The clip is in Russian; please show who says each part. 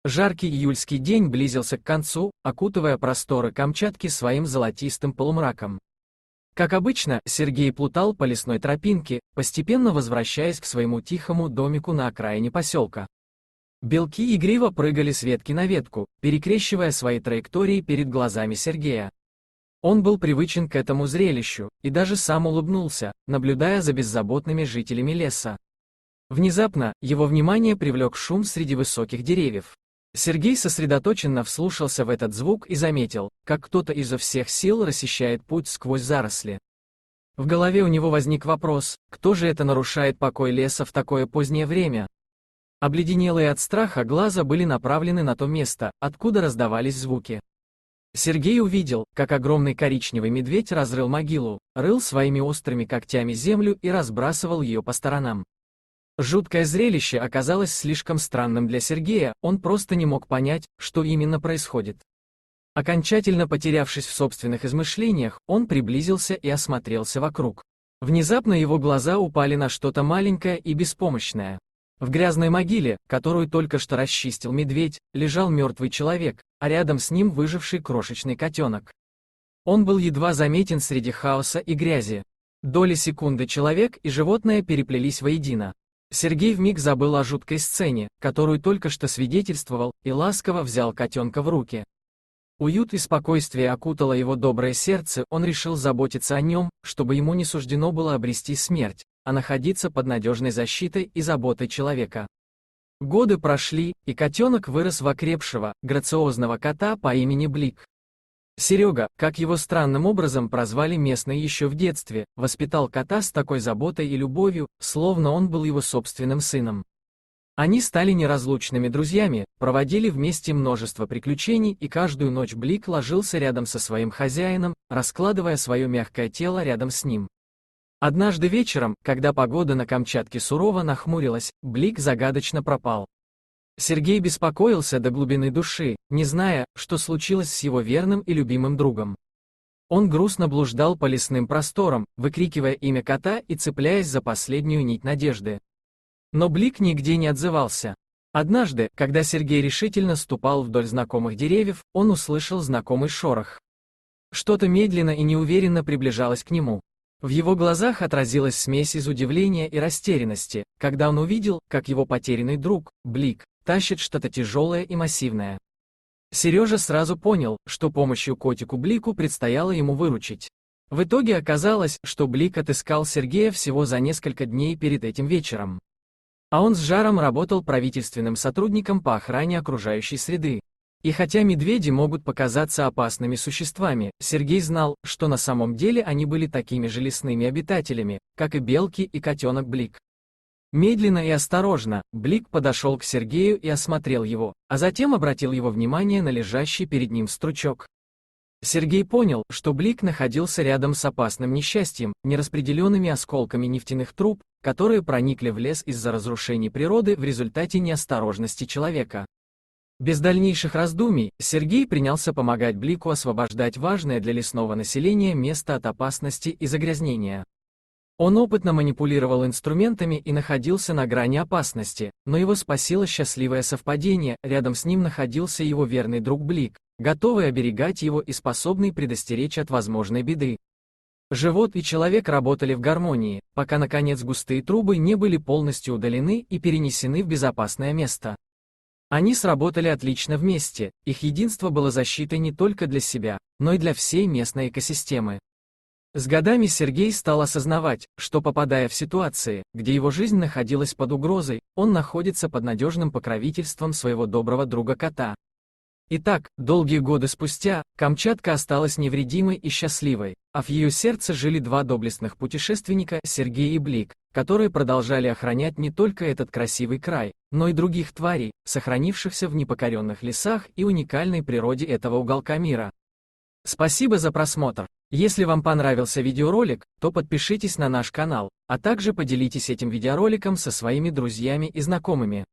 Speaker 1: Жаркий июльский день близился к концу, окутывая просторы Камчатки своим золотистым полумраком. Как обычно, Сергей плутал по лесной тропинке, постепенно возвращаясь к своему тихому домику на окраине поселка. Белки игриво прыгали с ветки на ветку, перекрещивая свои траектории перед глазами Сергея. Он был привычен к этому зрелищу, и даже сам улыбнулся, наблюдая за беззаботными жителями леса. Внезапно, его внимание привлек шум среди высоких деревьев. Сергей сосредоточенно вслушался в этот звук и заметил, как кто-то изо всех сил расчищает путь сквозь заросли. В голове у него возник вопрос, кто же это нарушает покой леса в такое позднее время? Обледенелые от страха глаза были направлены на то место, откуда раздавались звуки. Сергей увидел, как огромный коричневый медведь разрыл могилу, рыл своими острыми когтями землю и разбрасывал ее по сторонам. Жуткое зрелище оказалось слишком странным для Сергея, он просто не мог понять, что именно происходит. Окончательно потерявшись в собственных измышлениях, он приблизился и осмотрелся вокруг. Внезапно его глаза упали на что-то маленькое и беспомощное. В грязной могиле, которую только что расчистил медведь, лежал мертвый человек, а рядом с ним выживший крошечный котенок. Он был едва заметен среди хаоса и грязи. Доли секунды человек и животное переплелись воедино. Сергей вмиг забыл о жуткой сцене, которую только что свидетельствовал, и ласково взял котенка в руки. Уют и спокойствие окутало его доброе сердце, он решил заботиться о нем, чтобы ему не суждено было обрести смерть, а находиться под надежной защитой и заботой человека. Годы прошли, и котенок вырос в окрепшего, грациозного кота по имени Блик. Серега, как его странным образом прозвали местные еще в детстве, воспитал кота с такой заботой и любовью, словно он был его собственным сыном. Они стали неразлучными друзьями, проводили вместе множество приключений, и каждую ночь Блик ложился рядом со своим хозяином, раскладывая свое мягкое тело рядом с ним. Однажды вечером, когда погода на Камчатке сурово нахмурилась, Блик загадочно пропал. Сергей беспокоился до глубины души, не зная, что случилось с его верным и любимым другом. Он грустно блуждал по лесным просторам, выкрикивая имя кота и цепляясь за последнюю нить надежды. Но Блик нигде не отзывался. Однажды, когда Сергей решительно ступал вдоль знакомых деревьев, он услышал знакомый шорох. Что-то медленно и неуверенно приближалось к нему. В его глазах отразилась смесь из удивления и растерянности, когда он увидел, как его потерянный друг, Блик, тащит что-то тяжелое и массивное. Сережа сразу понял, что помощью котику Блику предстояло ему выручить. В итоге оказалось, что Блик отыскал Сергея всего за несколько дней перед этим вечером. А он с жаром работал правительственным сотрудником по охране окружающей среды. И хотя медведи могут показаться опасными существами, Сергей знал, что на самом деле они были такими же лесными обитателями, как и белки и котенок Блик. Медленно и осторожно, Блик подошел к Сергею и осмотрел его, а затем обратил его внимание на лежащий перед ним стручок. Сергей понял, что Блик находился рядом с опасным несчастьем, нераспределенными осколками нефтяных труб, которые проникли в лес из-за разрушений природы в результате неосторожности человека. Без дальнейших раздумий, Сергей принялся помогать Блику освобождать важное для лесного населения место от опасности и загрязнения. Он опытно манипулировал инструментами и находился на грани опасности, но его спасило счастливое совпадение, рядом с ним находился его верный друг Блик, готовый оберегать его и способный предостеречь от возможной беды. Живот и человек работали в гармонии, пока наконец густые трубы не были полностью удалены и перенесены в безопасное место. Они сработали отлично вместе, их единство было защитой не только для себя, но и для всей местной экосистемы. С годами Сергей стал осознавать, что попадая в ситуации, где его жизнь находилась под угрозой, он находится под надежным покровительством своего доброго друга-кота. Итак, долгие годы спустя, Камчатка осталась невредимой и счастливой, а в ее сердце жили два доблестных путешественника, Сергей и Блик, которые продолжали охранять не только этот красивый край, но и других тварей, сохранившихся в непокоренных лесах и уникальной природе этого уголка мира. Спасибо за просмотр. Если вам понравился видеоролик, то подпишитесь на наш канал, а также поделитесь этим видеороликом со своими друзьями и знакомыми.